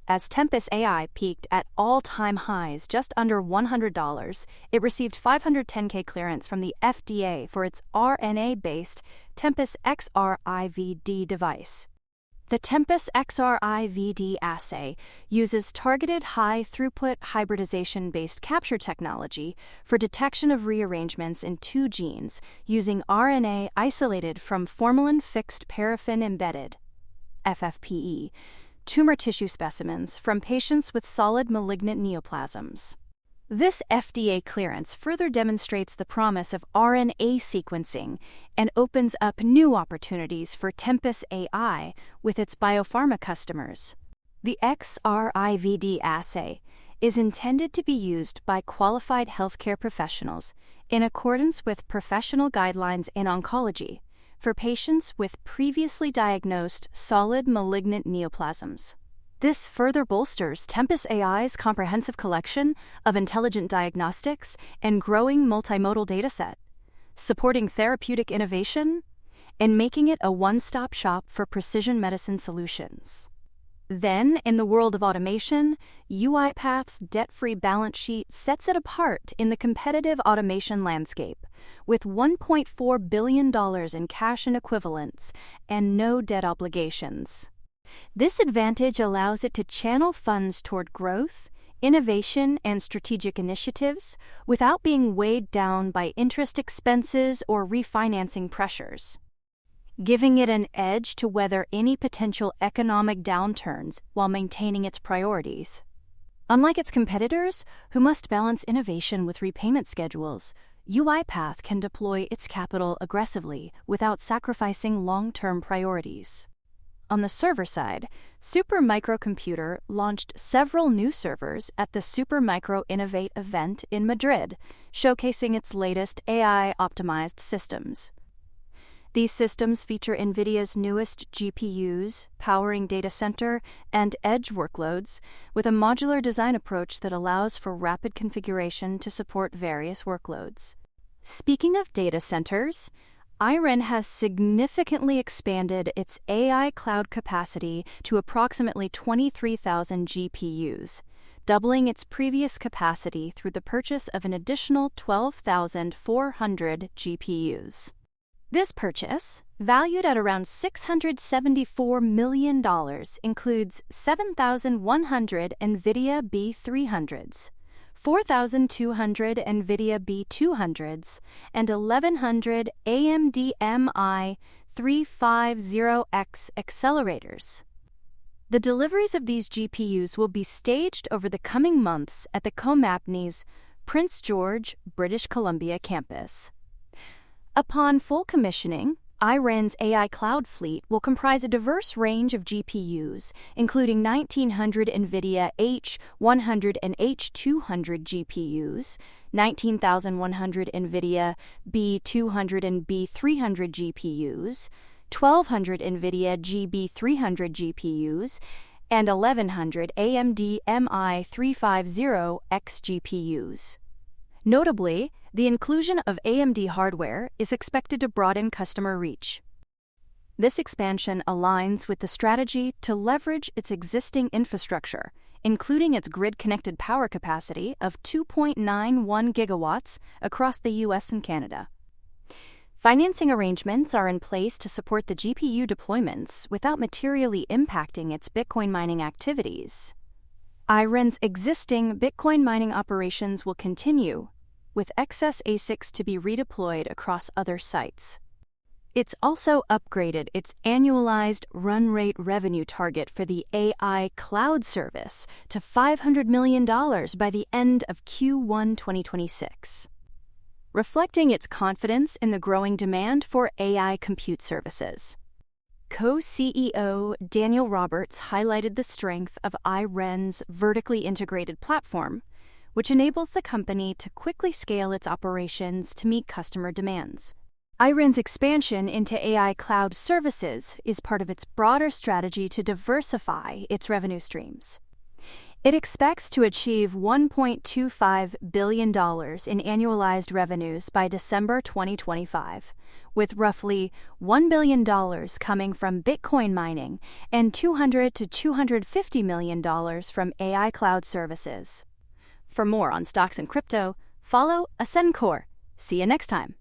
As Tempus AI peaked at all-time highs just under $100, it received 510K clearance from the FDA for its RNA-based Tempus XRIVD device. The Tempus XRIVD assay uses targeted high-throughput hybridization-based capture technology for detection of rearrangements in two genes using RNA isolated from formalin-fixed paraffin-embedded (FFPE) tumor tissue specimens from patients with solid malignant neoplasms. This FDA clearance further demonstrates the promise of RNA sequencing and opens up new opportunities for Tempus AI with its biopharma customers. The XRIVD assay is intended to be used by qualified healthcare professionals in accordance with professional guidelines in oncology for patients with previously diagnosed solid malignant neoplasms. This further bolsters Tempus AI's comprehensive collection of intelligent diagnostics and growing multimodal dataset, supporting therapeutic innovation and making it a one-stop shop for precision medicine solutions. Then, in the world of automation, UiPath's debt-free balance sheet sets it apart in the competitive automation landscape, with $1.4 billion in cash and equivalents and no debt obligations. This advantage allows it to channel funds toward growth, innovation, and strategic initiatives without being weighed down by interest expenses or refinancing pressures, giving it an edge to weather any potential economic downturns while maintaining its priorities. Unlike its competitors, who must balance innovation with repayment schedules, UiPath can deploy its capital aggressively without sacrificing long-term priorities. On the server side, Supermicro launched several new servers at the Supermicro Innovate event in Madrid, showcasing its latest AI-optimized systems. These systems feature NVIDIA's newest GPUs, powering data center and edge workloads, with a modular design approach that allows for rapid configuration to support various workloads. Speaking of data centers, IREN has significantly expanded its AI cloud capacity to approximately 23,000 GPUs, doubling its previous capacity through the purchase of an additional 12,400 GPUs. This purchase, valued at around $674 million, includes 7,100 NVIDIA B300s, 4,200 NVIDIA B200s, and 1,100 AMD MI350X accelerators. The deliveries of these GPUs will be staged over the coming months at the COMAPNI's Prince George, British Columbia campus. Upon full commissioning, IREN's AI cloud fleet will comprise a diverse range of GPUs, including 1,900 NVIDIA H100 and H200 GPUs, 19,100 NVIDIA B200 and B300 GPUs, 1,200 NVIDIA GB300 GPUs, and 1,100 AMD MI350X GPUs. Notably, the inclusion of AMD hardware is expected to broaden customer reach. This expansion aligns with the strategy to leverage its existing infrastructure, including its grid-connected power capacity of 2.91 gigawatts across the US and Canada. Financing arrangements are in place to support the GPU deployments without materially impacting its Bitcoin mining activities. IREN's existing Bitcoin mining operations will continue, with excess ASICs to be redeployed across other sites. It's also upgraded its annualized run rate revenue target for the AI cloud service to $500 million by the end of Q1 2026, reflecting its confidence in the growing demand for AI compute services. Co-CEO Daniel Roberts highlighted the strength of IREN's vertically integrated platform, which enables the company to quickly scale its operations to meet customer demands. IREN's expansion into AI cloud services is part of its broader strategy to diversify its revenue streams. It expects to achieve $1.25 billion in annualized revenues by December 2025, with roughly $1 billion coming from Bitcoin mining and $200 to $250 million from AI cloud services. For more on stocks and crypto, follow Ascencore. See you next time.